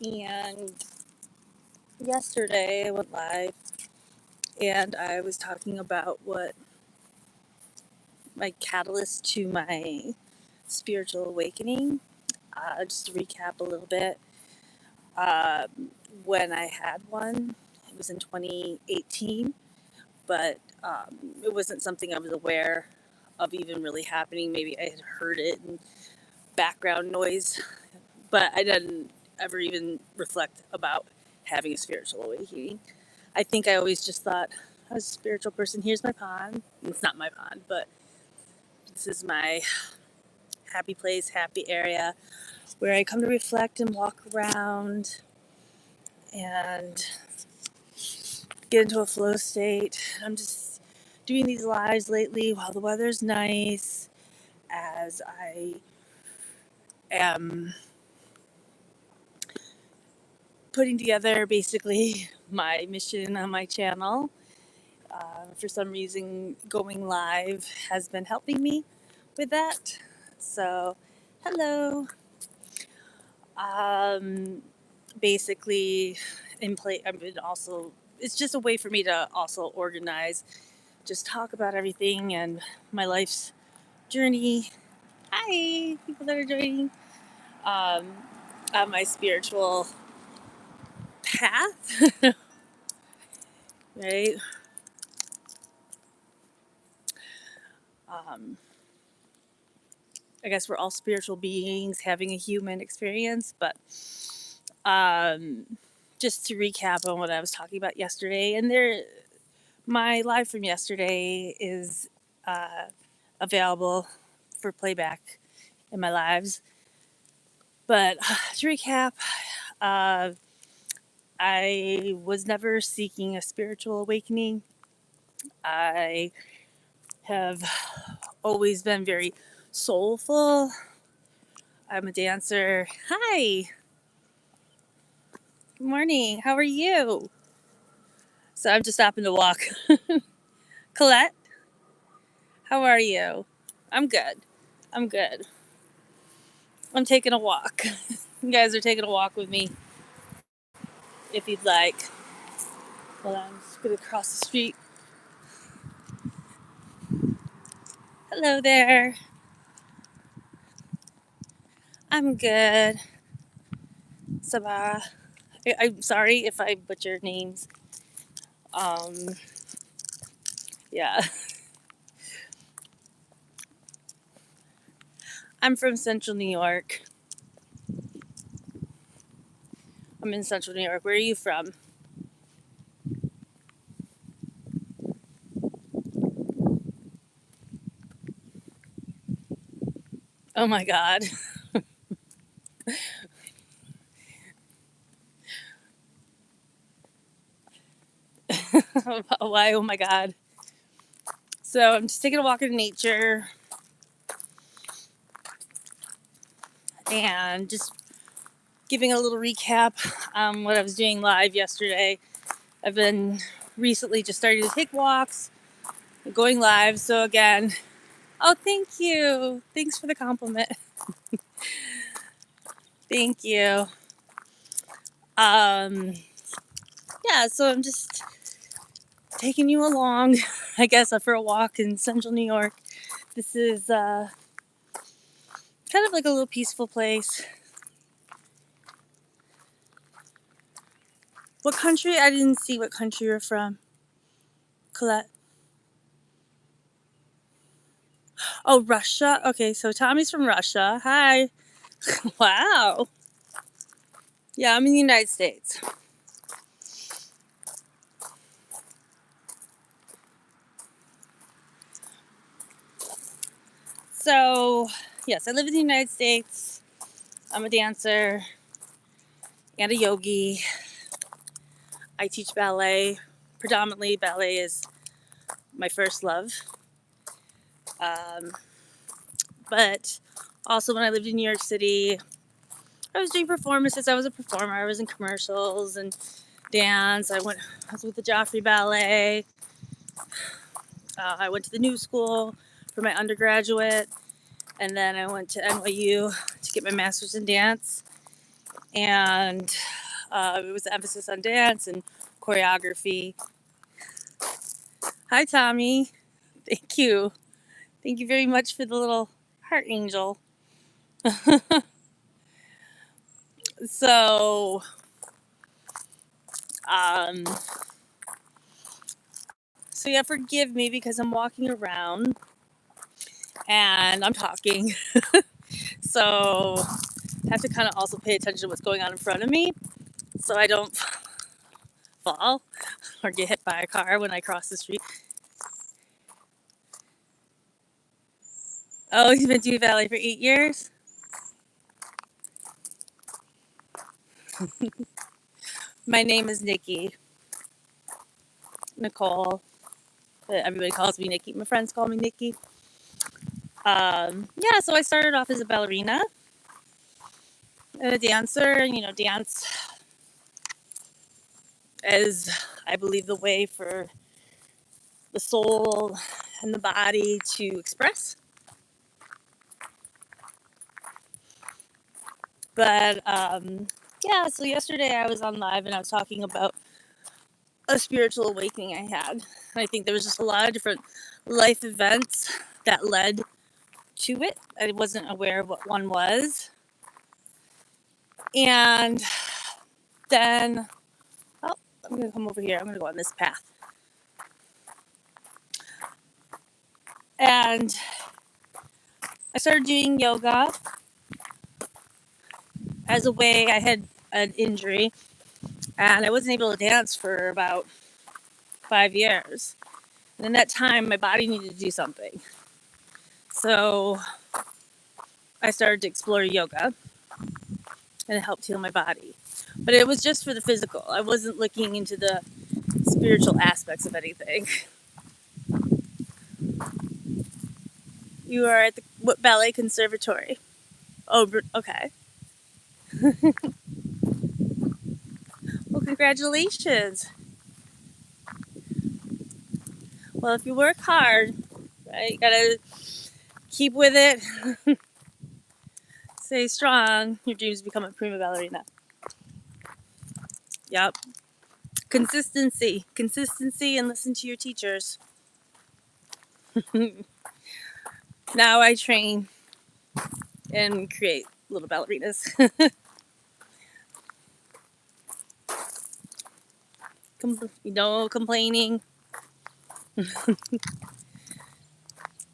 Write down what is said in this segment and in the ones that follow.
And yesterday I went live and I was talking about what my catalyst to my spiritual awakening. Just to recap a little bit, when I had one, it was in 2018, but it wasn't something I was aware of even really happening. Maybe I had heard it in background noise, but I didn't ever even reflect about having a spiritual awakening. I think I always just thought, I was a spiritual person. Here's my pond. It's not my pond, but this is my happy place, happy area where I come to reflect and walk around and get into a flow state. I'm just doing these lives lately while the weather's nice, as I am putting together basically my mission on my channel. For some reason, going live has been helping me with that. So, hello. Um, Basically, in play. I've been also. It's just a way for me to also organize, just talk about everything and my life's journey. Hi, people that are joining. Um, on my spiritual path, right? Um, I guess we're all spiritual beings having a human experience, but um, just to recap on what I was talking about yesterday, and my live from yesterday is uh, available for playback in my lives. But to recap, uh, I was never seeking a spiritual awakening. I have always been very soulful. I'm a dancer. Hi, good morning. How are you? So I'm just stopping to walk. Colette, how are you? I'm good. I'm good. I'm taking a walk. You guys are taking a walk with me if you'd like. Hold on, I'm just gonna cross the street. Hello there. I'm good. Sabah. I'm sorry if I butchered names. Um, yeah. I'm from Central New York. I'm in Central New York. Where are you from? Oh my God. Why? Oh my God. So I'm just taking a walk in nature and just giving a little recap on what I was doing live yesterday. I've been recently just starting to take walks, going live. So again, oh, thank you. Thanks for the compliment. Thank you. Um, yeah, so I'm just taking you along, I guess, for a walk in Central New York. This is kind of like a little peaceful place. What country? I didn't see what country you're from, Colette. Oh, Russia. Okay, so Tommy's from Russia. Hi. Wow. Yeah, I'm in the United States. So, yes, I live in the United States. I'm a dancer and a yogi. I teach ballet. Predominantly, ballet is my first love. Um, but also, when I lived in New York City, I was doing performances. I was a performer. I was in commercials and dance. I was with the Joffrey Ballet. I went to the New School for my undergraduate, and then I went to NYU to get my master's in dance. and it was an emphasis on dance and choreography. Hi, Tommy. Thank you. Thank you very much for the little heart angel. So, um, so yeah, forgive me because I'm walking around and I'm talking. So, I have to kind of also pay attention to what's going on in front of me so I don't fall or get hit by a car when I cross the street. Oh, you've been doing ballet for 8 years? My name is Nikki. Nicole. But everybody calls me Nikki. My friends call me Nikki. Yeah, so I started off as a ballerina and a dancer. And, dance is, I believe, the way for the soul and the body to express. But yeah, so yesterday I was on live and I was talking about a spiritual awakening I had. And I think there was just a lot of different life events that led to it. I wasn't aware of what one was. And then, oh, I'm going to come over here. I'm going to go on this path. And I started doing yoga as a way. I had an injury and I wasn't able to dance for about 5 years. And in that time, my body needed to do something. So I started to explore yoga and it helped heal my body. But it was just for the physical. I wasn't looking into the spiritual aspects of anything. You are at the what ballet conservatory? Oh, okay. Well, congratulations. Well, if you work hard, right, you gotta keep with it. Stay strong. Your dreams become a prima ballerina. Yep. Consistency, and listen to your teachers. Now I train and create little ballerinas. No complaining,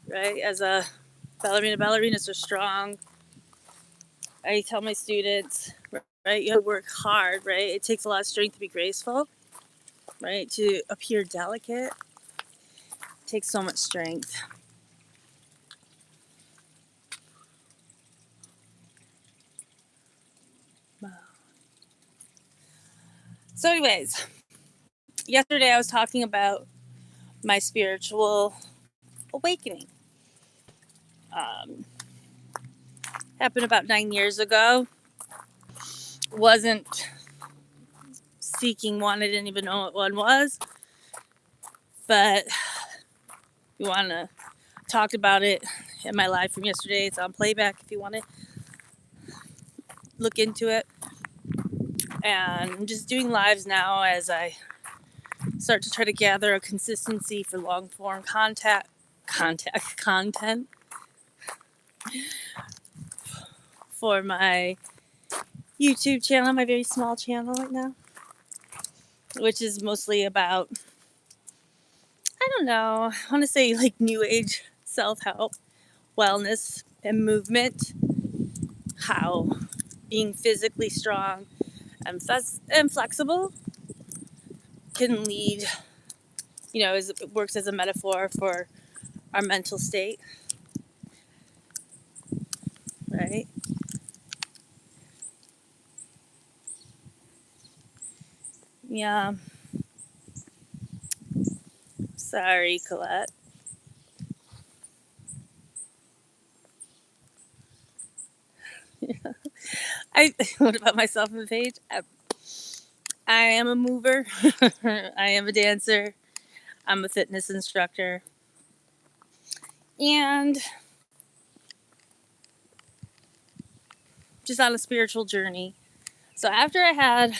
right? As a ballerina, ballerinas are strong. I tell my students, right, you have to work hard, right? It takes a lot of strength to be graceful, right? To appear delicate, it takes so much strength. Wow. So, anyways, yesterday I was talking about my spiritual awakening. Happened about 9 years ago. Wasn't seeking one. I didn't even know what one was. But you want to talk about it in my live from yesterday. It's on playback if you want to look into it. And I'm just doing lives now as I start to try to gather a consistency for long form content for my YouTube channel, my very small channel right now, which is mostly about, I don't know, I want to say like new age self-help, wellness, and movement. How being physically strong and flexible can lead, it works as a metaphor for our mental state, right? Yeah. Sorry, Colette. What about myself on the page? I am a mover. I am a dancer. I'm a fitness instructor. And just on a spiritual journey. So after I had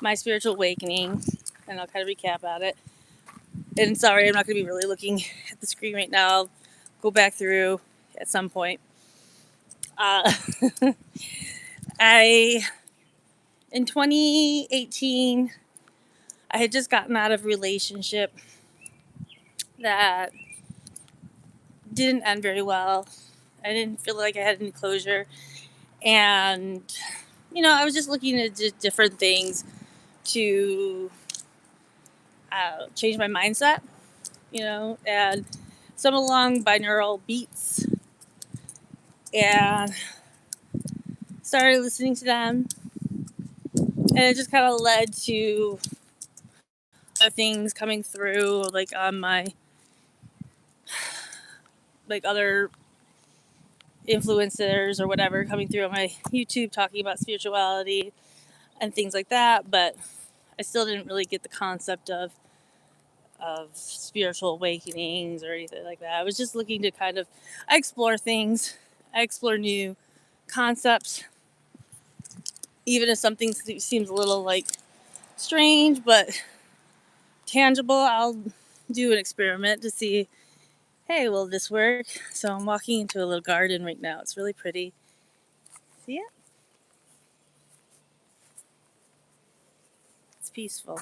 my spiritual awakening, and I'll kind of recap at it. And sorry, I'm not going to be really looking at the screen right now. I'll go back through at some point. Uh, in 2018, I had just gotten out of a relationship that didn't end very well. I didn't feel like I had any closure. And, I was just looking at different things to change my mindset, and some along binaural beats, and started listening to them. And it just kind of led to other things coming through, like on my, like other influencers or whatever coming through on my YouTube talking about spirituality and things like that. But I still didn't really get the concept of spiritual awakenings or anything like that. I was just looking to I explore things, I explore new concepts, even if something seems a little like strange but tangible. I'll do an experiment to see, hey, will this work? So I'm walking into a little garden right now. It's really pretty. See it? It's peaceful.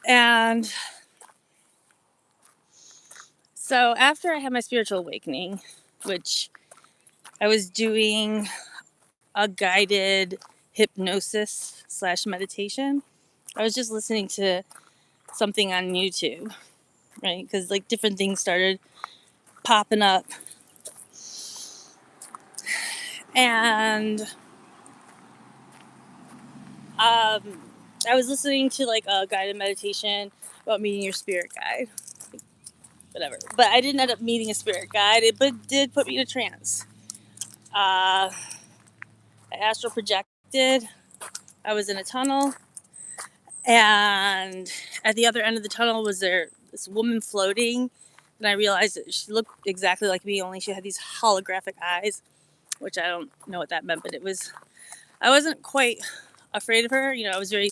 And so after I had my spiritual awakening, which I was doing a guided hypnosis / meditation, I was just listening to something on YouTube, right? Because like different things started popping up. And I was listening to like a guided meditation about meeting your spirit guide, whatever. But I didn't end up meeting a spirit guide. It did put me in a trance. I astral projected. I was in a tunnel, and at the other end of the tunnel was there this woman floating, and I realized that she looked exactly like me, only she had these holographic eyes, which I don't know what that meant, but I wasn't quite afraid of her. I was very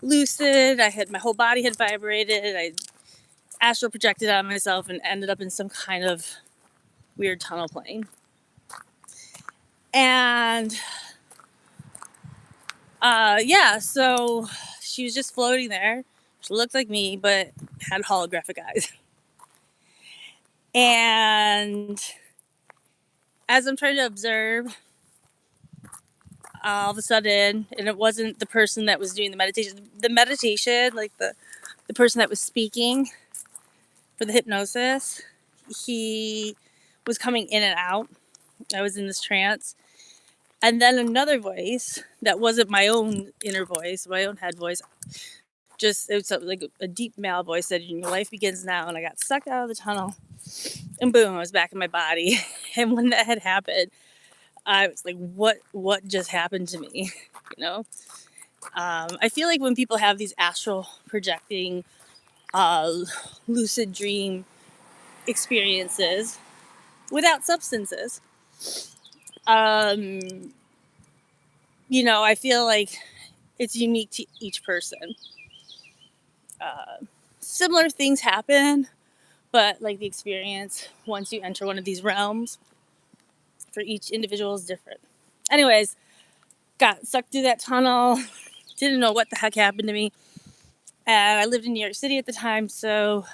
lucid. My whole body had vibrated. I astral projected on myself and ended up in some kind of weird tunnel plane. And so she was just floating there. She looked like me, but had holographic eyes. And as I'm trying to observe, all of a sudden, and it wasn't the person that was doing the meditation, like the person that was speaking for the hypnosis, he was coming in and out. I was in this trance. And then another voice that wasn't my own inner voice, my own head voice, it was like a deep male voice said, your life begins now. And I got sucked out of the tunnel and boom, I was back in my body. And when that had happened, I was like, what just happened to me? I feel like when people have these astral projecting, lucid dream experiences without substances, I feel like it's unique to each person. Similar things happen, but like the experience once you enter one of these realms for each individual is different. Anyways, got sucked through that tunnel, didn't know what the heck happened to me, and I lived in New York City at the time, so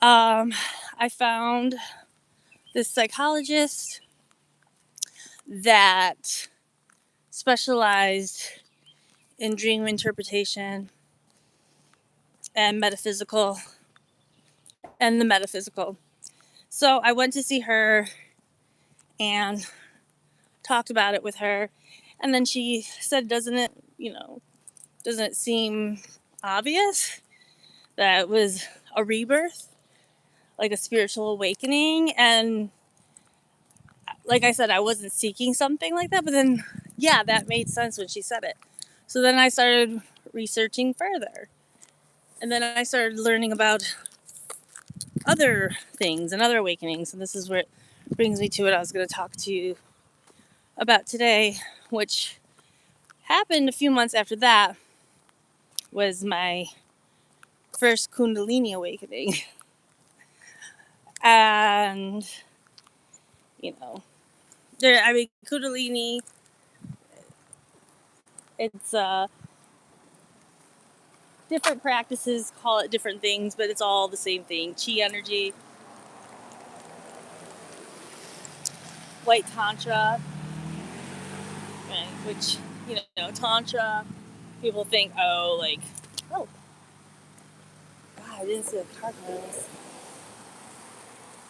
I found this psychologist that specialized in dream interpretation and metaphysical and the metaphysical. So I went to see her and talked about it with her, and then she said, doesn't it seem obvious that it was a rebirth, like a spiritual awakening? And like I said, I wasn't seeking something like that, but then that made sense when she said it. So then I started researching further, and then I started learning about other things and other awakenings, and this is where it brings me to what I was going to talk to you about today, which happened a few months after that, was my first Kundalini Awakening. And, Kundalini, it's different practices call it different things, but it's all the same thing. Chi energy, white Tantra, right? Which, Tantra, people think, oh, God, I didn't see the car coming. It's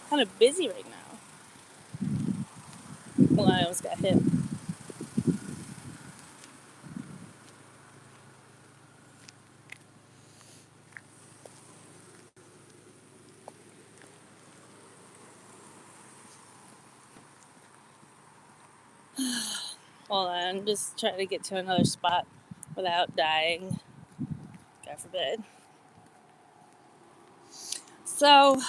kind of busy right now. Well, I almost got hit. Hold on, I'm just trying to get to another spot without dying. God forbid. So,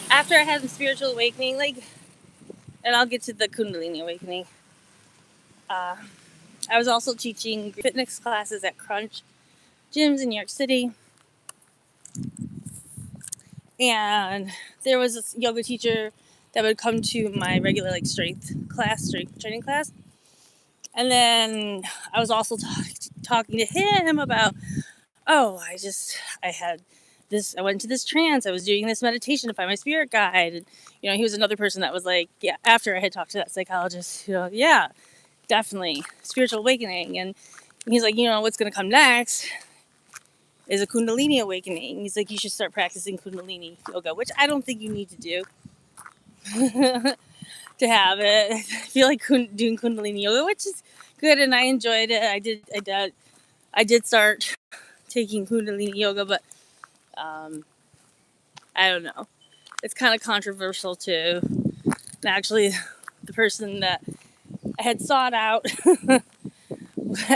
after I had the spiritual awakening, and I'll get to the Kundalini Awakening, I was also teaching fitness classes at Crunch gyms in New York City. And there was this yoga teacher that would come to my regular strength training class. And then I was also talking to him about, I went into this trance. I was doing this meditation to find my spirit guide. And, he was another person that was like, yeah, after I had talked to that psychologist, yeah, definitely spiritual awakening. And he's like, what's going to come next is a Kundalini Awakening. He's like, you should start practicing Kundalini yoga, which I don't think you need to do to have it. I feel like doing Kundalini yoga, which is good, and I enjoyed it. I did start taking Kundalini yoga, but I don't know. It's kind of controversial too. And actually, the person that I had sought out,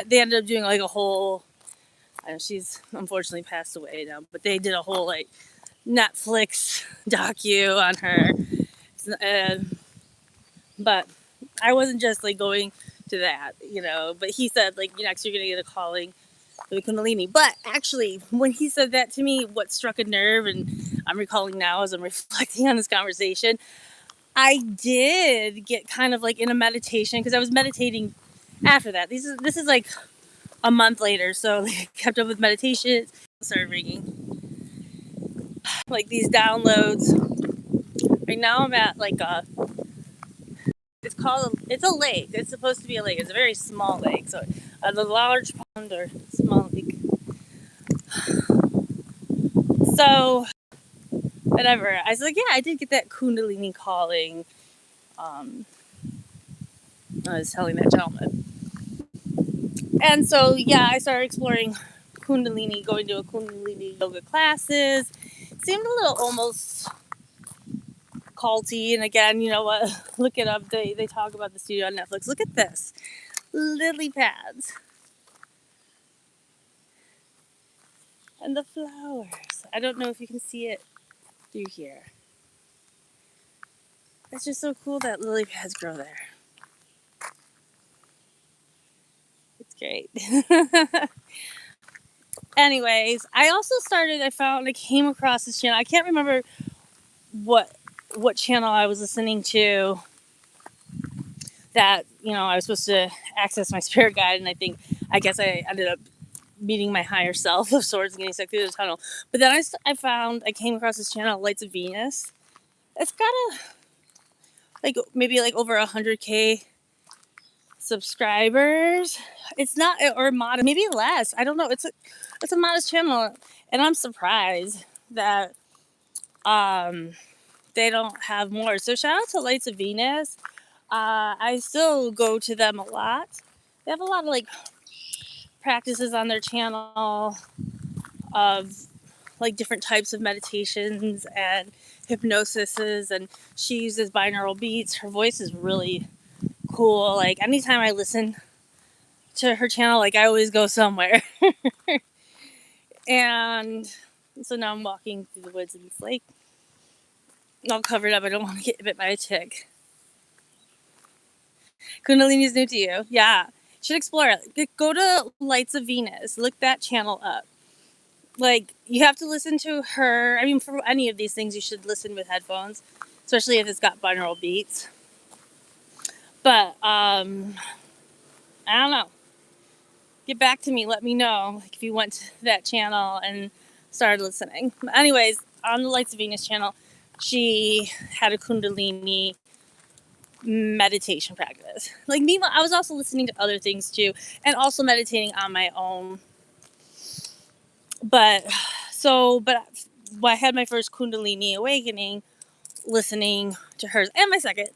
they ended up doing a whole. She's unfortunately passed away now, but they did a whole Netflix docu on her. But I wasn't just going to that, But he said next you're gonna get a calling for the Kundalini. But actually, when he said that to me, what struck a nerve, and I'm recalling now as I'm reflecting on this conversation, I did get kind of in a meditation because I was meditating after that. This is a month later, so I kept up with meditation. Started ringing these downloads. Right now I'm at it's a lake. It's supposed to be a lake. It's a very small lake. So the large pond or small lake. So whatever. I was like, yeah, I did get that Kundalini calling. I was telling that gentleman. And so yeah, I started exploring Kundalini, going to a Kundalini yoga classes. It seemed a little almost culty. And again, you know what? Look it up. They talk about the studio on Netflix. Look at this. Lily pads. And the flowers. I don't know if you can see it through here. It's just so cool that lily pads grow there. It's great. Anyways, I came across this channel. I can't remember what channel I was listening to that, I was supposed to access my spirit guide, and I guess I ended up meeting my higher self of sorts and getting stuck through the tunnel. But then I came across this channel, Lights of Venus. It's got maybe over 100K subscribers. It's not, or modest, maybe less. I don't know. It's a modest channel, and I'm surprised that they don't have more. So shout out to Lights of Venus. I still go to them a lot. They have a lot of practices on their channel of different types of meditations and hypnosises, and she uses binaural beats. Her voice is really cool. Anytime I listen to her channel, I always go somewhere. And So now I'm walking through the woods and it's like all covered up. I don't want to get bit by a tick. Kundalini is new to you. Yeah. Should explore it. Go to Lights of Venus. Look that channel up. Like, you have to listen to her. I mean, for any of these things, you should listen with headphones, especially if it's got binaural beats. But, I don't know. Get back to me. Let me know, like, if you went to that channel and started listening. But anyways, on the Lights of Venus channel, she had a Kundalini meditation practice. Like, meanwhile, I was also listening to other things too, and also meditating on my own. But I had my first Kundalini Awakening listening to hers, and my second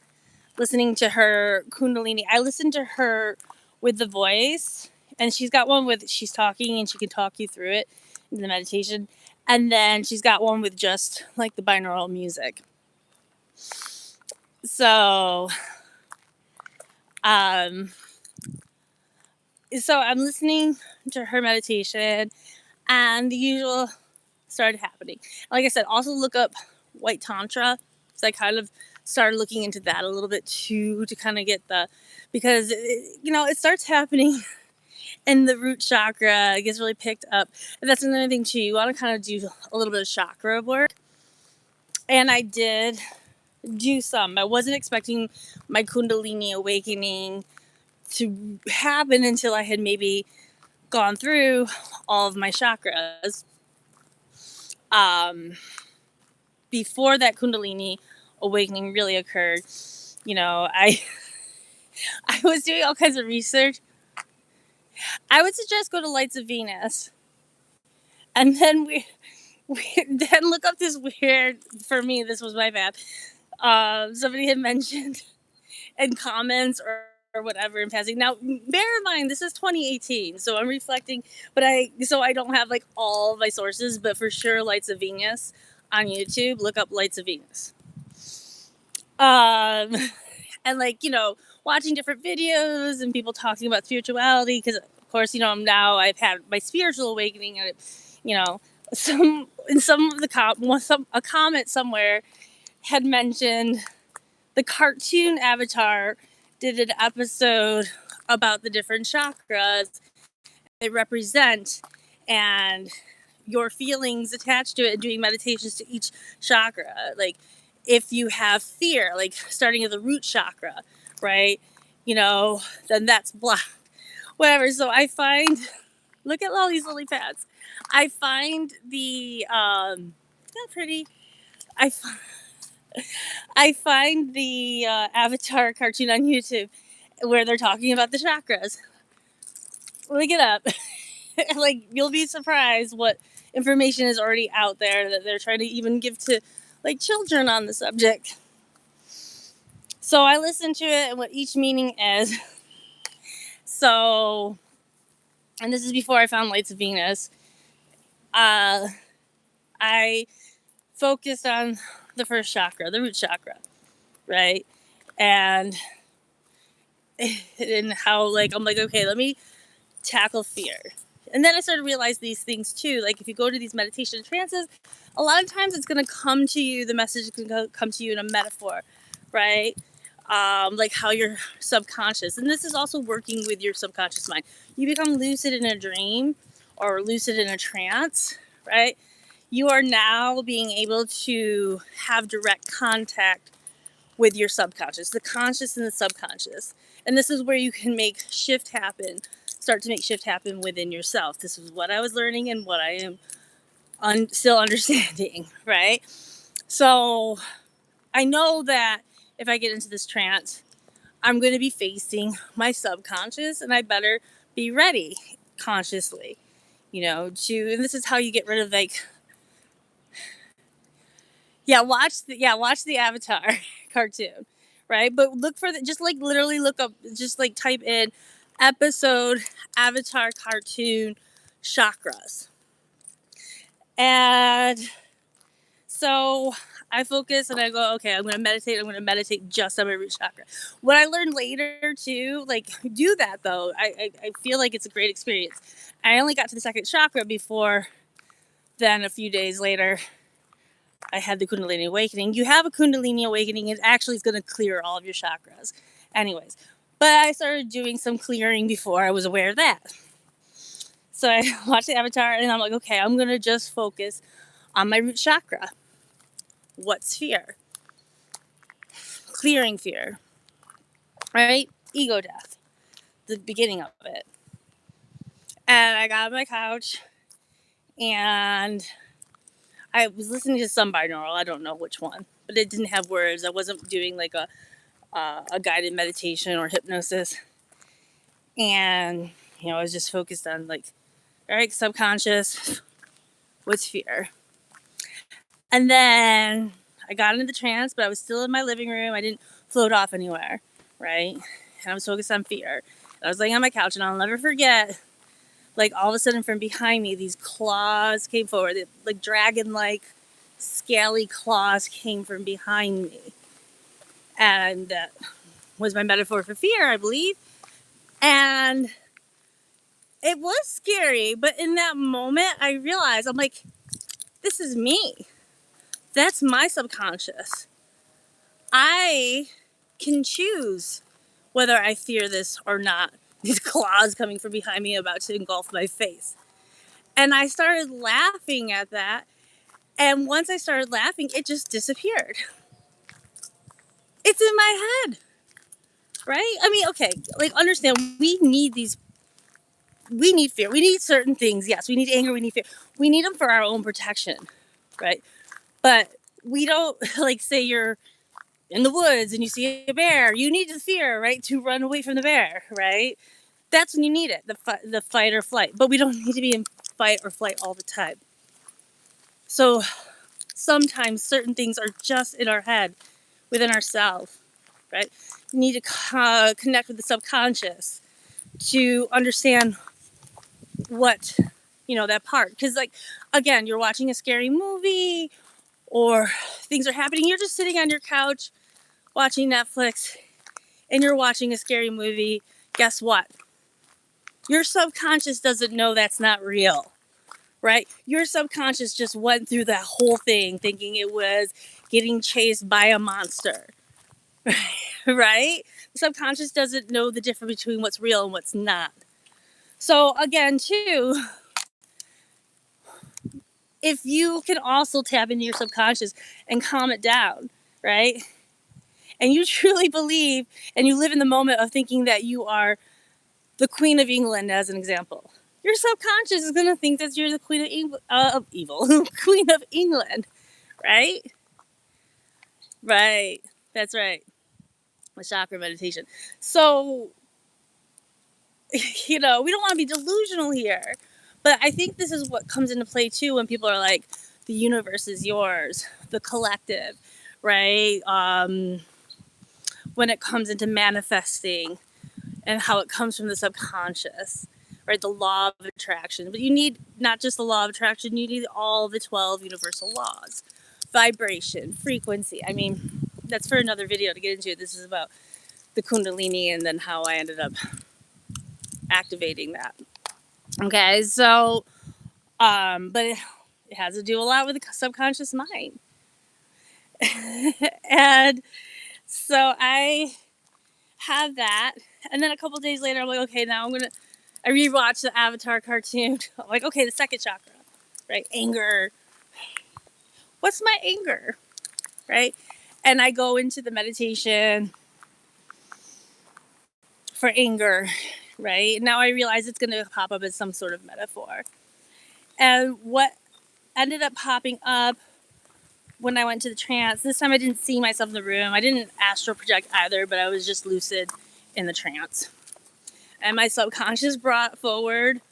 listening to her Kundalini. I listened to her with the voice, and she's got one with she's talking and she can talk you through it in the meditation, and then she's got one with just like the binaural music. So, so I'm listening to her meditation, and the usual started happening. Like I said, also look up White Tantra. So I kind of started looking into that a little bit too, to kind of get because it starts happening in the root chakra. It gets really picked up, and that's another thing too. You want to kind of do a little bit of chakra work, and I did do some. I wasn't expecting my Kundalini Awakening to happen until I had maybe gone through all of my chakras. Before that Kundalini Awakening really occurred, I was doing all kinds of research. I would suggest go to Lights of Venus, and then we then look up this weird. For me, this was my bad. Somebody had mentioned in comments or whatever in passing. Now, bear in mind, this is 2018, so I'm reflecting, but I don't have like all my sources, but for sure, Lights of Venus on YouTube. Look up Lights of Venus. And watching different videos and people talking about spirituality, because of course, I've had my spiritual awakening, and some of the a comment somewhere had mentioned the cartoon Avatar did an episode about the different chakras they represent and your feelings attached to it, and doing meditations to each chakra. Like, if you have fear, like starting at the root chakra, right? Then that's blocked. Whatever. So I find, look at all these lily pads. I find not pretty. I find the Avatar cartoon on YouTube where they're talking about the chakras. Look it up. Like, you'll be surprised what information is already out there that they're trying to even give to like children on the subject. So I listened to it and what each meaning is. So, and this is before I found Lights of Venus. I focused on the first chakra, the root chakra, right? And how, like, I'm like, okay, let me tackle fear. And then I started to realize these things too. Like, if you go to these meditation trances, a lot of times it's going to come to you, the message is going to come to you in a metaphor, right? Like how your subconscious, and this is also working with your subconscious mind. You become lucid in a dream or lucid in a trance, right? You are now being able to have direct contact with your subconscious, the conscious and the subconscious. And this is where you can start to make shift happen within yourself. This is what I was learning and what I am still understanding, right? So I know that if I get into this trance, I'm going to be facing my subconscious, and I better be ready consciously, and this is how you get rid of watch the Avatar cartoon, right? But look for just like literally look up, just like type in episode Avatar cartoon chakras. And so I focus and I go, okay, I'm going to meditate just on my root chakra. What I learned later too, like, do that though. I feel like it's a great experience. I only got to the second chakra before Then a few days later, I had the Kundalini Awakening. You have a Kundalini Awakening, it actually is going to clear all of your chakras. Anyways, but I started doing some clearing before I was aware of that. So I watched the Avatar and I'm like, okay, I'm going to just focus on my root chakra. What's fear? Clearing fear, right? Ego death, the beginning of it. And I got on my couch and I was listening to some binaural, I don't know which one, but it didn't have words. I wasn't doing like a guided meditation or hypnosis. And, I was just focused on like, all right, subconscious, what's fear? And then I got into the trance, but I was still in my living room. I didn't float off anywhere, right? And I was focused on fear. And I was laying on my couch, and I'll never forget, like all of a sudden from behind me, these claws came forward. Like dragon-like, scaly claws came from behind me. And that was my metaphor for fear, I believe. And it was scary, but in that moment, I realized, I'm like, this is me. That's my subconscious. I can choose whether I fear this or not. These claws coming from behind me about to engulf my face. And I started laughing at that. And once I started laughing, it just disappeared. It's in my head, right? I mean, okay, like understand, we need fear. We need certain things. Yes, we need anger, we need fear. We need them for our own protection, right? But we don't, like, say you're in the woods and you see a bear, you need the fear, right, to run away from the bear, right? That's when you need it, the fight or flight. But we don't need to be in fight or flight all the time. So sometimes certain things are just in our head, within ourselves, right? We need to connect with the subconscious to understand what, that part. Because, like, again, you're watching a scary movie or things are happening. You're just sitting on your couch watching Netflix and you're watching a scary movie. Guess what? Your subconscious doesn't know that's not real, right? Your subconscious just went through that whole thing thinking it was getting chased by a monster, right? The subconscious doesn't know the difference between what's real and what's not. So again, too, if you can also tap into your subconscious and calm it down, right? And you truly believe and you live in the moment of thinking that you are the Queen of England, as an example. Your subconscious is going to think that you're the Queen of evil, Queen of England, right? Right. That's right. A chakra meditation. So, we don't want to be delusional here. But I think this is what comes into play too when people are like, the universe is yours, the collective, right? When it comes into manifesting and how it comes from the subconscious, right? The law of attraction. But you need not just the law of attraction, you need all the 12 universal laws. Vibration, frequency. I mean, that's for another video to get into. This is about the Kundalini and then how I ended up activating that. Okay, so, but it has to do a lot with the subconscious mind. And so I have that. And then a couple days later, I'm like, okay, now I rewatched the Avatar cartoon. I'm like, okay, the second chakra, right? Anger. What's my anger, right? And I go into the meditation for anger, right? Now I realize it's going to pop up as some sort of metaphor. And what ended up popping up when I went to the trance, this time I didn't see myself in the room. I didn't astral project either, but I was just lucid in the trance. And my subconscious brought forward,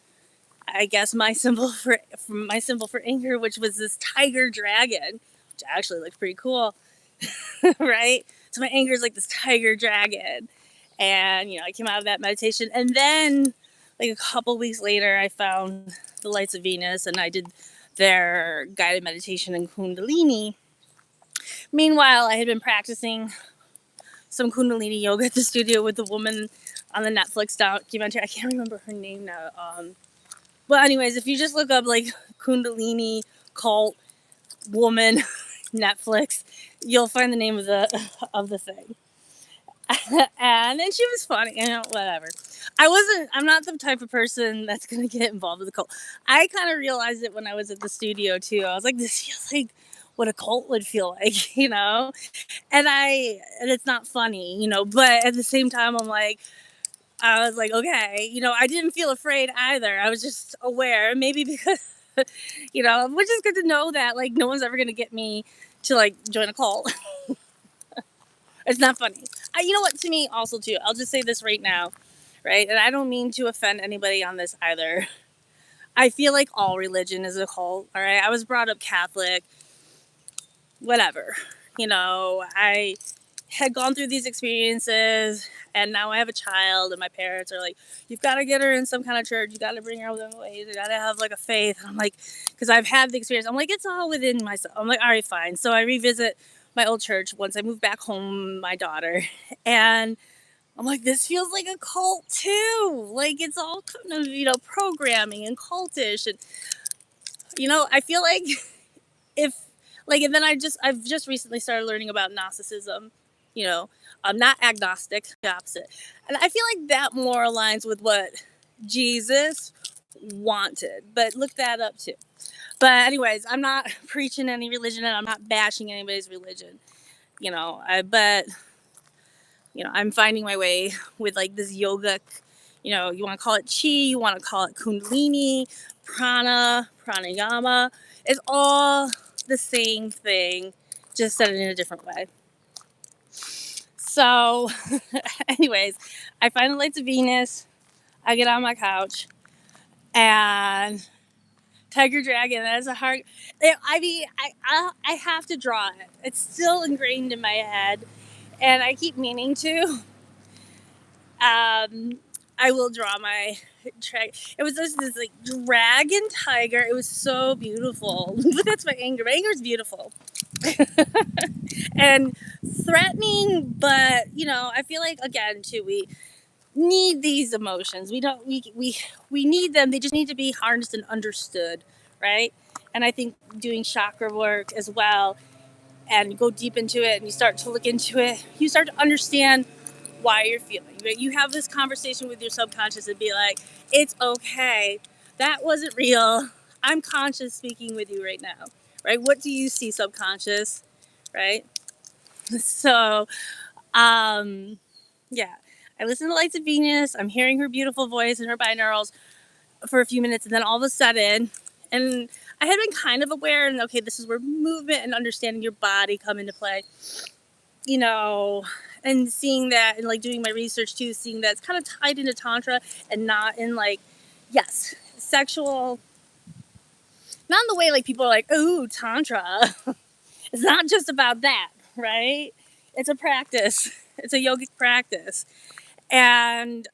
I guess, my symbol for anger, which was this tiger dragon, which actually looked pretty cool, right? So my anger is like this tiger dragon. And, I came out of that meditation. And then, like a couple weeks later, I found the Lights of Venus and I did their guided meditation in Kundalini. Meanwhile, I had been practicing some Kundalini yoga at the studio with the woman on the Netflix documentary. I can't remember her name now. But anyways, if you just look up like Kundalini cult woman Netflix. You'll find the name of the thing. And then she was funny, whatever. I'm not the type of person that's gonna get involved with a cult. I kind of realized it when I was at the studio too. I was like, this feels like what a cult would feel like, and it's not funny, but at the same time, I was like, okay, I didn't feel afraid either. I was just aware, maybe because, which is good to know that like no one's ever gonna get me to like join a cult. It's not funny. You know what? To me, also too, I'll just say this right now, right? And I don't mean to offend anybody on this either. I feel like all religion is a cult. All right, I was brought up Catholic, whatever. I had gone through these experiences, and now I have a child, and my parents are like, "You've got to get her in some kind of church. You got to bring her other ways. You got to have like a faith." And I'm like, because I've had the experience. I'm like, it's all within myself. I'm like, all right, fine. So I revisit my old church once I moved back home, my daughter, and I'm like, this feels like a cult too. Like it's all kind of programming and cultish, and I feel like if and then I've just recently started learning about Gnosticism. I'm not agnostic, the opposite, and I feel like that more aligns with what Jesus wanted. But look that up too. But anyways, I'm not preaching any religion, and I'm not bashing anybody's religion. But I'm finding my way with like this yoga. You want to call it chi, you want to call it Kundalini, pranayama. It's all the same thing, just said it in a different way. So, anyways, I find the lights of Venus. I get on my couch, and Tiger Dragon. That's a hard. I have to draw it. It's still ingrained in my head, and I keep meaning to. I will draw my track. It was this like dragon tiger. It was so beautiful. But that's my anger. My anger is beautiful. And threatening, but I feel like again too, we need these emotions. We need them. They just need to be harnessed and understood, right? And I think doing chakra work as well, and go deep into it, and you start to look into it, you start to understand why you're feeling. Right? You have this conversation with your subconscious and be like, it's okay. That wasn't real. I'm conscious speaking with you right now. Right? What do you see, subconscious? Right? So, yeah. I listen to Lights of Venus. I'm hearing her beautiful voice and her binaurals for a few minutes, and then all of a sudden, and I had been kind of aware, and okay, this is where movement and understanding your body come into play. And seeing that, and like doing my research too, seeing that it's kind of tied into Tantra and not in like, yes, sexual, not in the way like people are like, ooh, Tantra. It's not just about that, right? It's a practice. It's a yogic practice. And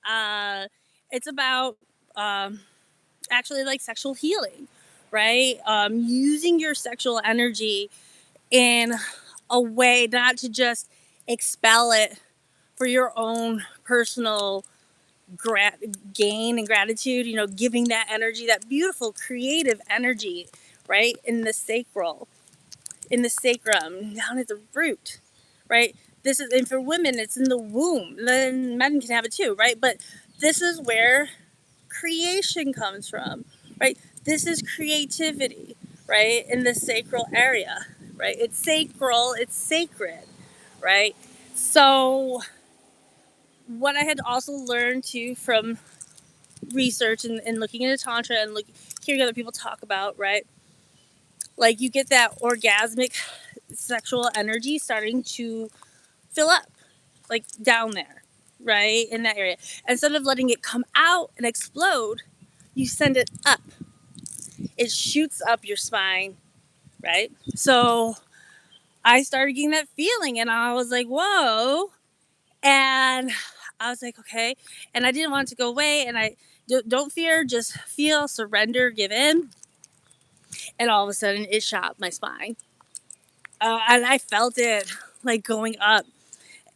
it's about actually like sexual healing, right? Using your sexual energy in a way not to just expel it for your own personal gain and gratitude, giving that energy, that beautiful creative energy, right, in the sacrum, down at the root, right? This is, and for women, it's in the womb. Then men can have it too, right? But this is where creation comes from, right? This is creativity, right? In the sacral area, right? It's sacral, it's sacred, right? So, what I had also learned too from research and looking into Tantra and hearing other people talk about, right? Like you get that orgasmic sexual energy starting to fill up, like down there, right? In that area. Instead of letting it come out and explode, you send it up. It shoots up your spine, right? So I started getting that feeling, and I was like, whoa. And I was like, okay. And I didn't want it to go away. And I don't fear, just feel, surrender, give in. And all of a sudden, it shot my spine. And I felt it like going up.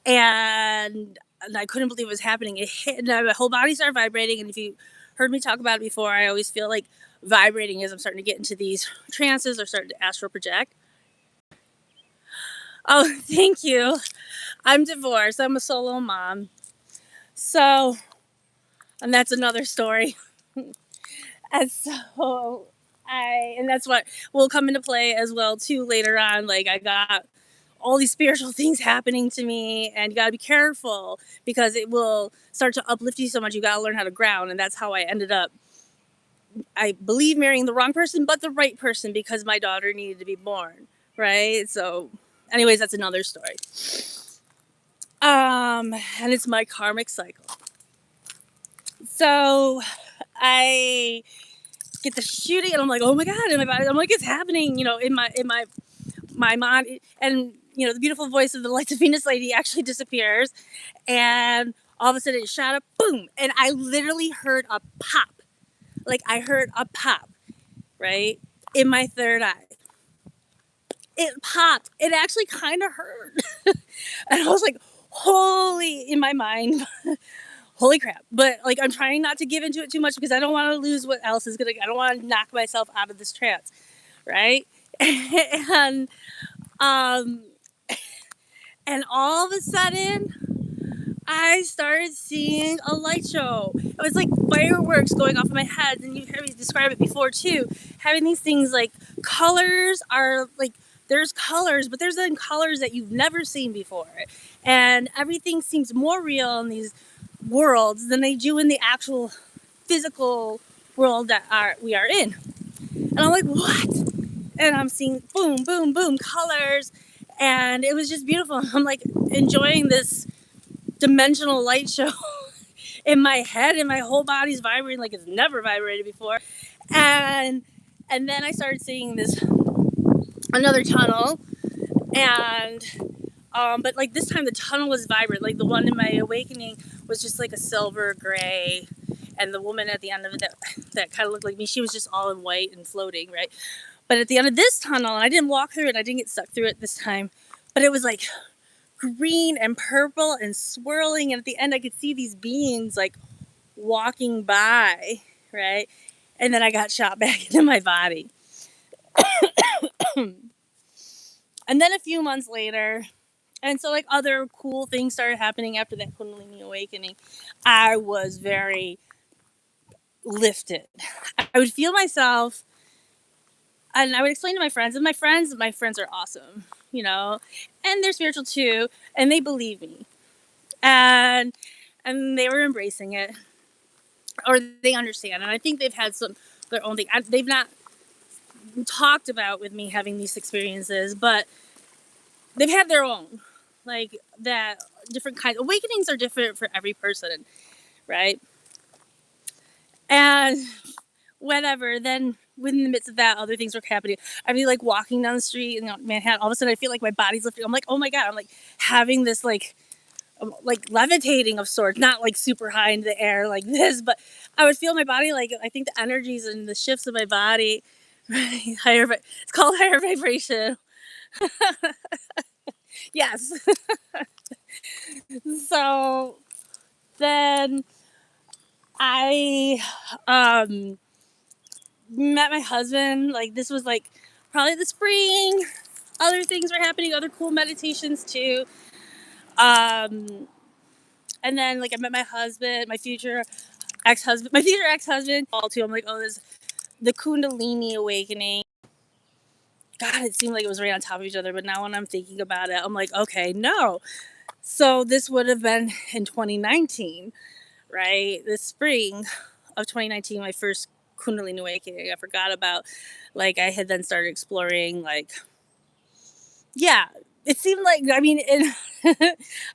And I couldn't believe it was happening. It hit, and my whole body started vibrating. And if you heard me talk about it before, I always feel like vibrating as I'm starting to get into these trances or starting to astral project. Oh, thank you. I'm divorced. I'm a solo mom. So, and that's another story. And so and that's what will come into play as well too later on. Like, I got all these spiritual things happening to me, and you got to be careful because it will start to uplift you so much. You got to learn how to ground. And that's how I ended up, I believe, marrying the wrong person, but the right person, because my daughter needed to be born. Right. So anyways, that's another story. And it's my karmic cycle. So I get the shooting, and I'm like, oh my god, in my body, I'm like, it's happening, in my mind, and the beautiful voice of the Lights of Venus lady actually disappears, and all of a sudden it shot up, boom, and I literally heard a pop, like I heard a pop, right, in my third eye. It popped. It actually kind of hurt, and I was like, holy, in my mind. Holy crap. But like, I'm trying not to give into it too much because I don't want to lose what else is I don't want to knock myself out of this trance. Right. And, um, and all of a sudden I started seeing a light show. It was like fireworks going off in my head. And you heard me describe it before too. Having these things like colors are like, there's colors, but there's then colors that you've never seen before. And everything seems more real in these worlds than they do in the actual physical world that we are in. And I'm like, what? And I'm seeing boom, boom, boom, colors. And it was just beautiful. I'm like enjoying this dimensional light show in my head, and my whole body's vibrating like it's never vibrated before. And then I started seeing this another tunnel, and but like this time the tunnel was vibrant. Like the one in my awakening was just like a silver gray, and the woman at the end of it that kind of looked like me, she was just all in white and floating, right? But at the end of this tunnel, and I didn't walk through it, I didn't get stuck through it this time, but it was like green and purple and swirling, and at the end I could see these beings like walking by, right? And then I got shot back into my body. And then a few months later, and so like other cool things started happening after that Kundalini Awakening. I was very lifted. I would feel myself, and I would explain to my friends, and my friends are awesome, and they're spiritual too, and they believe me, and they were embracing it, or they understand, and I think they've had their own thing. They've not talked about with me having these experiences, but they've had their own, like that different kinds. Awakenings are different for every person, right? And whatever. Then within the midst of that, other things were happening. I'd be like walking down the street in Manhattan. All of a sudden, I feel like my body's lifting. I'm like, oh my god! I'm like having this like levitating of sorts, not like super high into the air like this, but I would feel my body like, I think the energies and the shifts of my body, right? It's called higher vibration. Yes. So then I met my husband. Like this was like probably the spring. Other things were happening, other cool meditations too. And then like I met my husband, my future ex-husband, all too. I'm like, oh, there's the Kundalini Awakening. God, it seemed like it was right on top of each other, but now when I'm thinking about it, I'm like, okay, no. So this would have been in 2019, right? The spring of 2019, my first Kundalini Awakening. I forgot about, like, I had then started exploring, like, yeah, it seemed like, I mean, in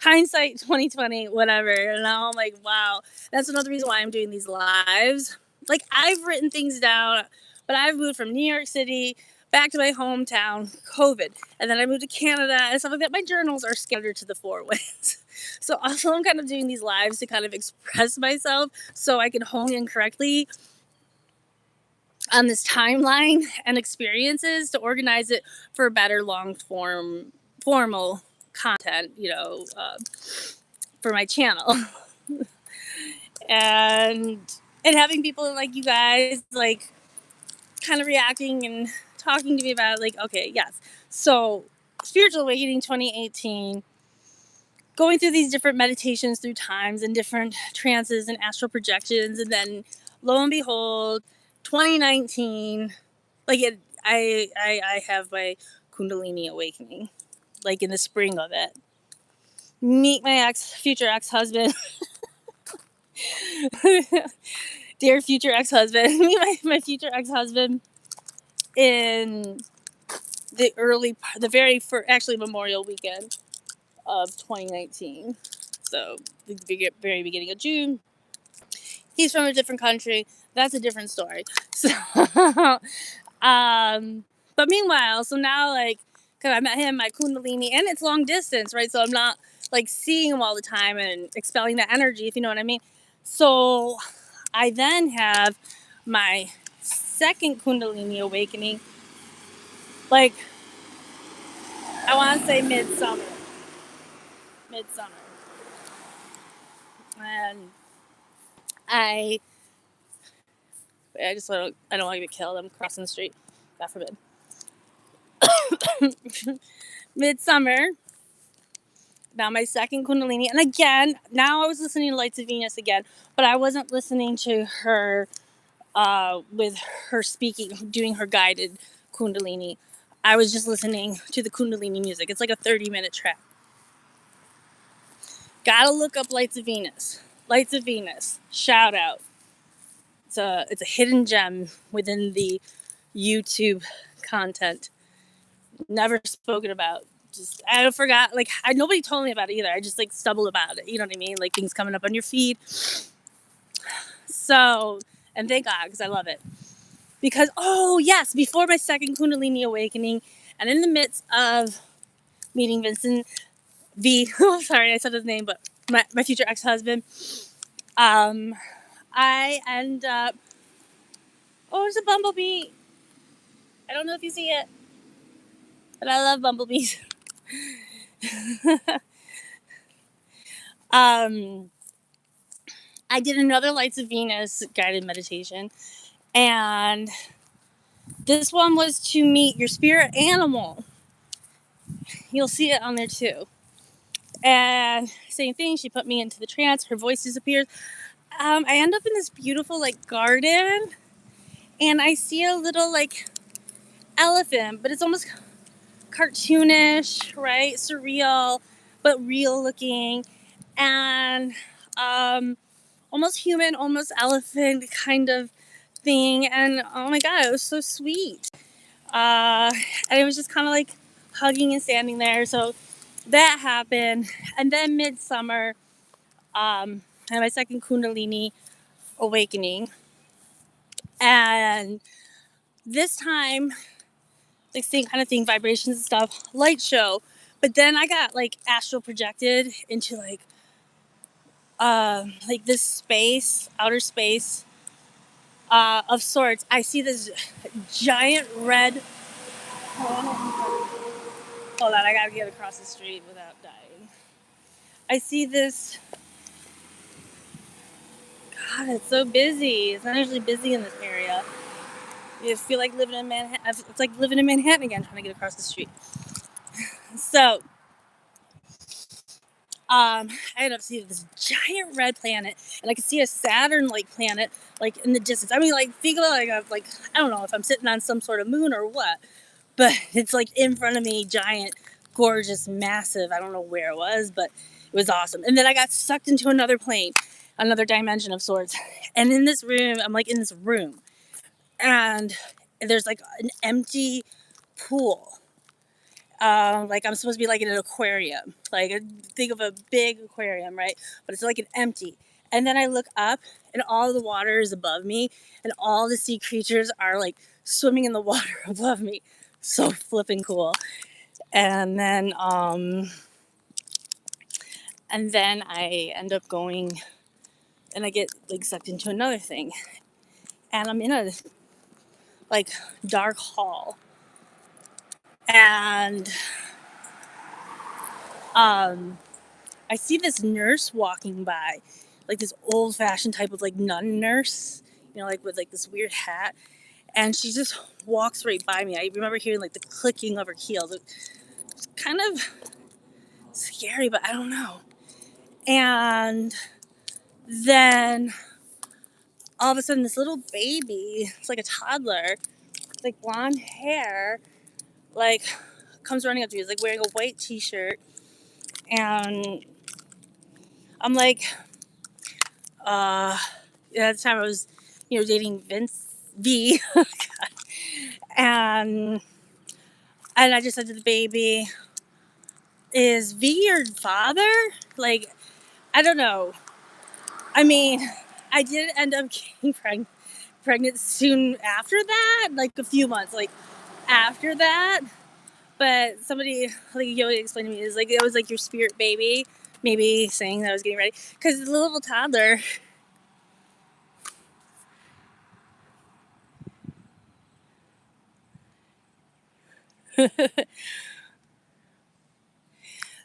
hindsight, 2020, whatever. And now I'm like, wow, that's another reason why I'm doing these lives. Like, I've written things down, but I've moved from New York City back to my hometown, COVID. And then I moved to Canada and stuff like that. My journals are scattered to the four winds. So also I'm kind of doing these lives to kind of express myself so I can hone in correctly on this timeline and experiences to organize it for better formal content, for my channel. And and having people like you guys like kind of reacting and talking to me about it, like, okay, yes. So spiritual awakening 2018, going through these different meditations through times and different trances and astral projections, and then lo and behold, 2019, like I have my Kundalini Awakening, like in the spring of it. Meet my future ex-husband, dear future ex-husband. Meet my future ex-husband in the very first, actually Memorial weekend of 2019. So the very beginning of June. He's from a different country. That's a different story. So, but meanwhile, so now like, cause I met him, my Kundalini, and it's long distance, right? So I'm not like seeing him all the time and expelling that energy, if you know what I mean. So I then have my second Kundalini awakening, like I want to say midsummer, and I I don't want to get killed. I'm crossing the street. God forbid. Midsummer. Now my second Kundalini, and again, now I was listening to Lights of Venus again, but I wasn't listening to her with her speaking, doing her guided Kundalini. I was just listening to the Kundalini music. It's like a 30-minute track. Gotta look up Lights of Venus. Lights of Venus. Shout out. It's a hidden gem within the YouTube content. Never spoken about. Just I forgot. Like nobody told me about it either. I just like stumbled about it. You know what I mean? Like things coming up on your feed. So, and thank God because I love it. Because yes, before my second Kundalini awakening, and in the midst of meeting Vincent V. Sorry, I said his name, but my future ex-husband. I end up. Oh, there's a bumblebee. I don't know if you see it, but I love bumblebees. I did another Lights of Venus guided meditation, and this one was to meet your spirit animal. You'll see it on there too. And same thing, she put me into the trance, her voice disappears. I end up in this beautiful like garden, and I see a little like elephant, but it's almost cartoonish, right? Surreal, but real looking, and almost human, almost elephant kind of thing. And oh my God, it was so sweet. And it was just kind of like hugging and standing there. So that happened. And then midsummer, I had my second Kundalini awakening. And this time, like same kind of thing, vibrations and stuff, light show. But then I got like astral projected into like this space, outer space of sorts. I see this giant red. Hold on, I gotta get across the street without dying. I see this. God, it's so busy. It's not usually busy in this area. You feel like living in Manhattan. It's like living in Manhattan again, trying to get across the street. So, I ended up seeing this giant red planet, and I could see a Saturn-like planet, like in the distance. I mean, like think about like I don't know if I'm sitting on some sort of moon or what, but it's like in front of me, giant, gorgeous, massive. I don't know where it was, but it was awesome. And then I got sucked into another plane, another dimension of sorts. And in this room, I'm like in this room, and there's like an empty pool. Like I'm supposed to be like in an aquarium, like think of a big aquarium, right? But it's like an empty. And then I look up, and all the water is above me, and all the sea creatures are like swimming in the water above me. So flipping cool. And then I end up going, and I get like sucked into another thing, and I'm in a like dark hall, and I see this nurse walking by, like this old fashioned type of like nun nurse, like with like this weird hat. And she just walks right by me. I remember hearing like the clicking of her heels. It was kind of scary, but I don't know. And then all of a sudden, this little baby, it's like a toddler, like blonde hair, like comes running up to me. He's like wearing a white t-shirt. And I'm like, at the time I was, dating Vince V. and I just said to the baby, is V your father? Like, I don't know. I mean, I did end up getting pregnant soon after that, like a few months, like after that. But somebody, like Yogi explained to me, is like it was like your spirit baby, maybe saying that I was getting ready, because the little toddler.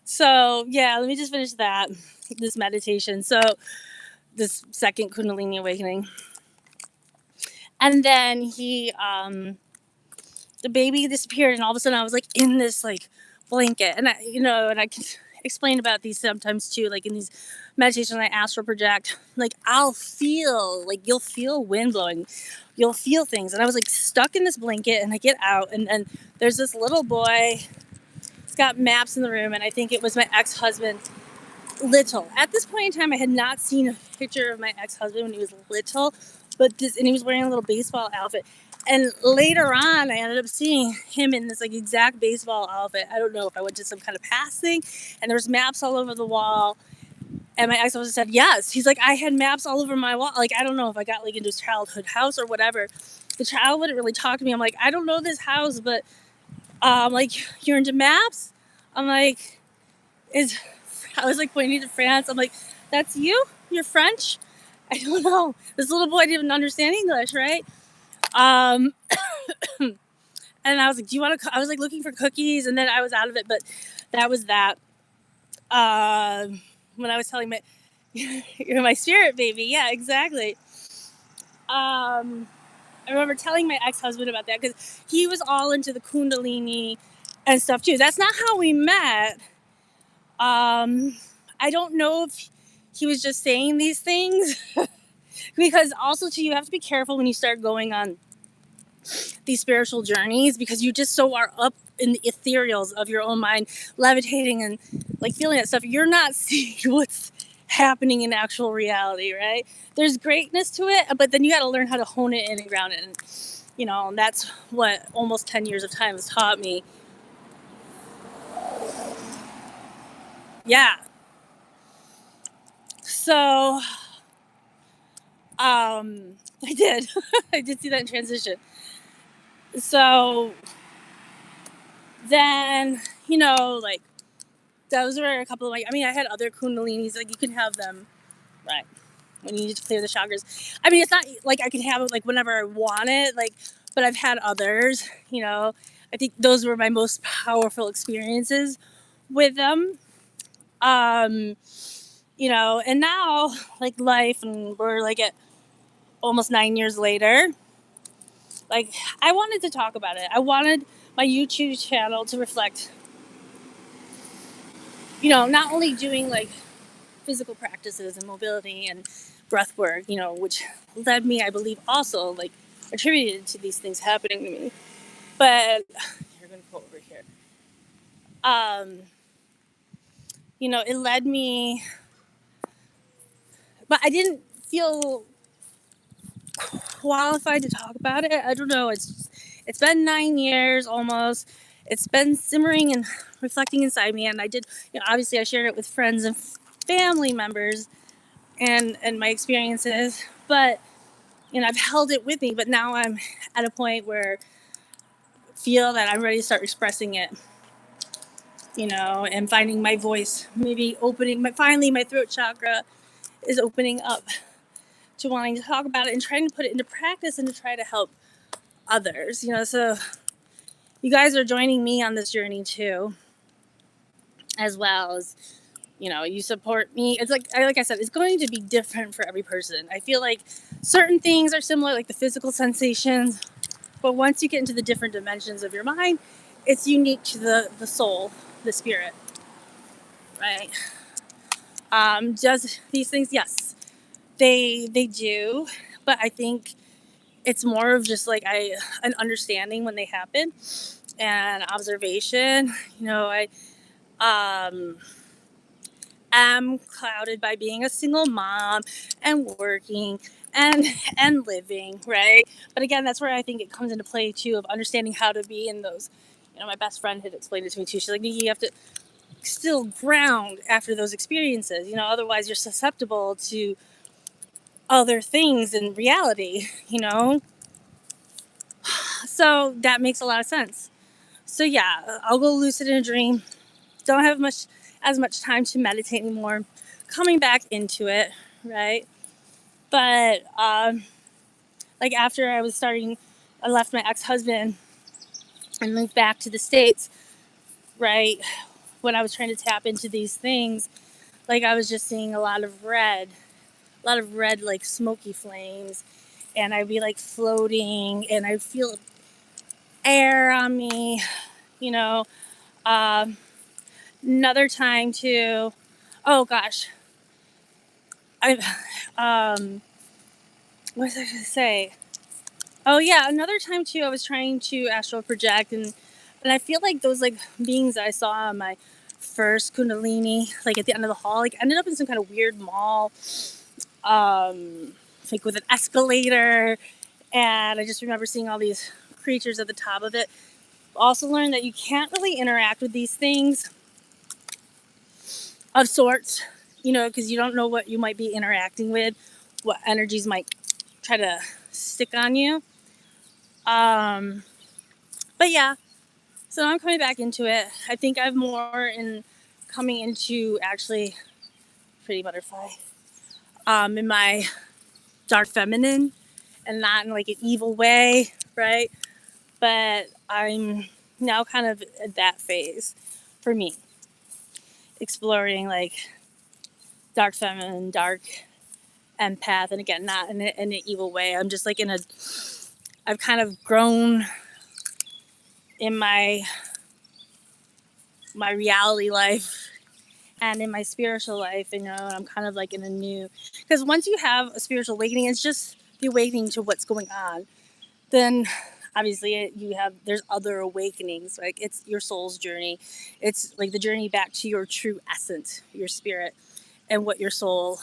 So yeah, let me just finish this meditation. So this second Kundalini Awakening, and then the baby disappeared, and all of a sudden I was like in this like blanket, and I can explain about these sometimes too, like in these meditations I astral project, like I'll feel, like you'll feel wind blowing, you'll feel things, and I was like stuck in this blanket, and I get out, and then there's this little boy. He's got maps in the room, and I think it was my ex-husband. Little. At this point in time, I had not seen a picture of my ex-husband when he was little, and he was wearing a little baseball outfit. And later on, I ended up seeing him in this like exact baseball outfit. I don't know if I went to some kind of past thing, and there's maps all over the wall. And my ex-husband said, yes. He's like, I had maps all over my wall. Like, I don't know if I got like into his childhood house or whatever. The child wouldn't really talk to me. I'm like, I don't know this house, but like, you're into maps? I'm like, I was like pointing to France. I'm like, that's you? You're French? I don't know. This little boy didn't understand English, right? And I was like, do you want to? I was like looking for cookies, and then I was out of it. But that was that. When I was telling my, you're my spirit baby. Yeah, exactly. I remember telling my ex-husband about that because he was all into the Kundalini and stuff too. That's not how we met. I don't know if he was just saying these things because also too, you have to be careful when you start going on these spiritual journeys because you just so are up in the ethereals of your own mind, levitating and like feeling that stuff. You're not seeing what's happening in actual reality, right? There's greatness to it, but then you got to learn how to hone it in and ground it. And, and that's what almost 10 years of time has taught me. Yeah. So, I did. I did see that transition. So then, like those were a couple of like, I had other Kundalinis, like you can have them, right, when you need to clear the chakras. It's not like I can have it like whenever I want it, like, but I've had others, I think those were my most powerful experiences with them. And now like life, and we're like at almost 9 years later, like I wanted to talk about it. I wanted my YouTube channel to reflect, not only doing like physical practices and mobility and breath work, which led me, I believe, also like attributed to these things happening to me. But you're gonna go over here. It led me, but I didn't feel qualified to talk about it. I don't know. It's been 9 years almost. It's been simmering and reflecting inside me, and I did. Obviously, I shared it with friends and family members, and my experiences. But I've held it with me. But now I'm at a point where I feel that I'm ready to start expressing it. And finding my voice. Maybe finally my throat chakra is opening up to wanting to talk about it and trying to put it into practice and to try to help others. So you guys are joining me on this journey too, as well as you support me. It's like I said, it's going to be different for every person. I feel like certain things are similar, like the physical sensations, but once you get into the different dimensions of your mind, it's unique to the soul, the spirit, right? Does these things? Yes, they do, but I think it's more of just like an understanding when they happen and observation. I um am clouded by being a single mom and working and and living, right? But again, that's where I think it comes into play too, of understanding how to be in those. My best friend had explained it to me too. She's like, Nikki, you have to still ground after those experiences, otherwise you're susceptible to other things in reality. So that makes a lot of sense. So yeah, I'll go lucid in a dream. Don't have as much time to meditate anymore. Coming back into it, right? But like after I left my ex-husband and moved back to the States, right? When I was trying to tap into these things, like I was just seeing a lot of red, like smoky flames, and I'd be like floating, and I'd feel air on me, you know. Um, Another time too. Oh gosh, I what was I going to say? Oh yeah, another time too. I was trying to astral project, and I feel like those like beings that I saw on my first Kundalini, like at the end of the hall, like ended up in some kind of weird mall, like with an escalator, and I just remember seeing all these creatures at the top of it. Also learned that you can't really interact with these things of sorts, because you don't know what you might be interacting with, what energies might try to stick on you. But yeah, so now I'm coming back into it. I think I'm more in coming into actually pretty butterfly, in my dark feminine, and not in like an evil way, right? But I'm now kind of at that phase for me, exploring like dark feminine, dark empath, and again, not in an evil way. I'm just like I've kind of grown in my reality life and in my spiritual life, I'm kind of like in a new, because once you have a spiritual awakening, it's just the awakening to what's going on. Then obviously there's other awakenings, like it's your soul's journey. It's like the journey back to your true essence, your spirit, and what your soul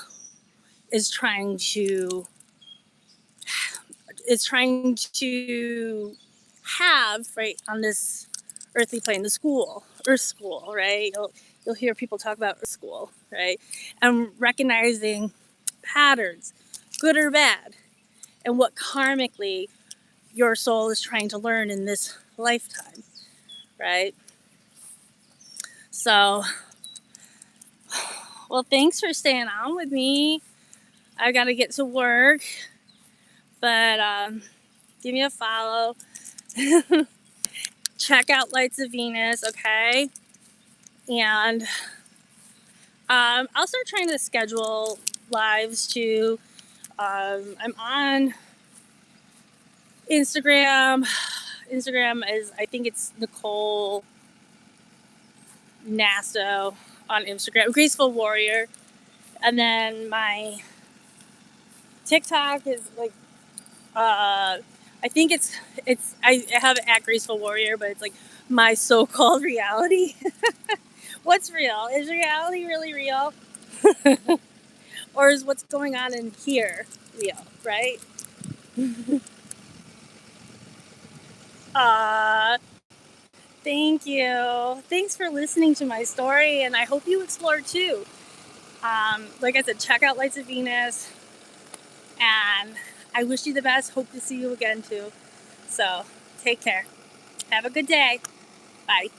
is trying to have right on this earthly plane, earth school, right? You'll hear people talk about earth school, right? And recognizing patterns, good or bad, and what karmically your soul is trying to learn in this lifetime, right? So, well, thanks for staying on with me. I got to get to work, but give me a follow. Check out Lights of Venus, okay? And I'll start trying to schedule lives too. I'm on Instagram. Instagram is, I think it's Nicole Nasto on Instagram, Graceful Warrior. And then my TikTok is like, I think I have it at Graceful Warrior, but it's like my so-called reality. What's real? Is reality really real? Or is what's going on in here real, right? Uh, Thank you. Thanks for listening to my story, and I hope you explore too. Like I said, check out Lights of Venus, and I wish you the best. Hope to see you again too. So, take care. Have a good day. Bye.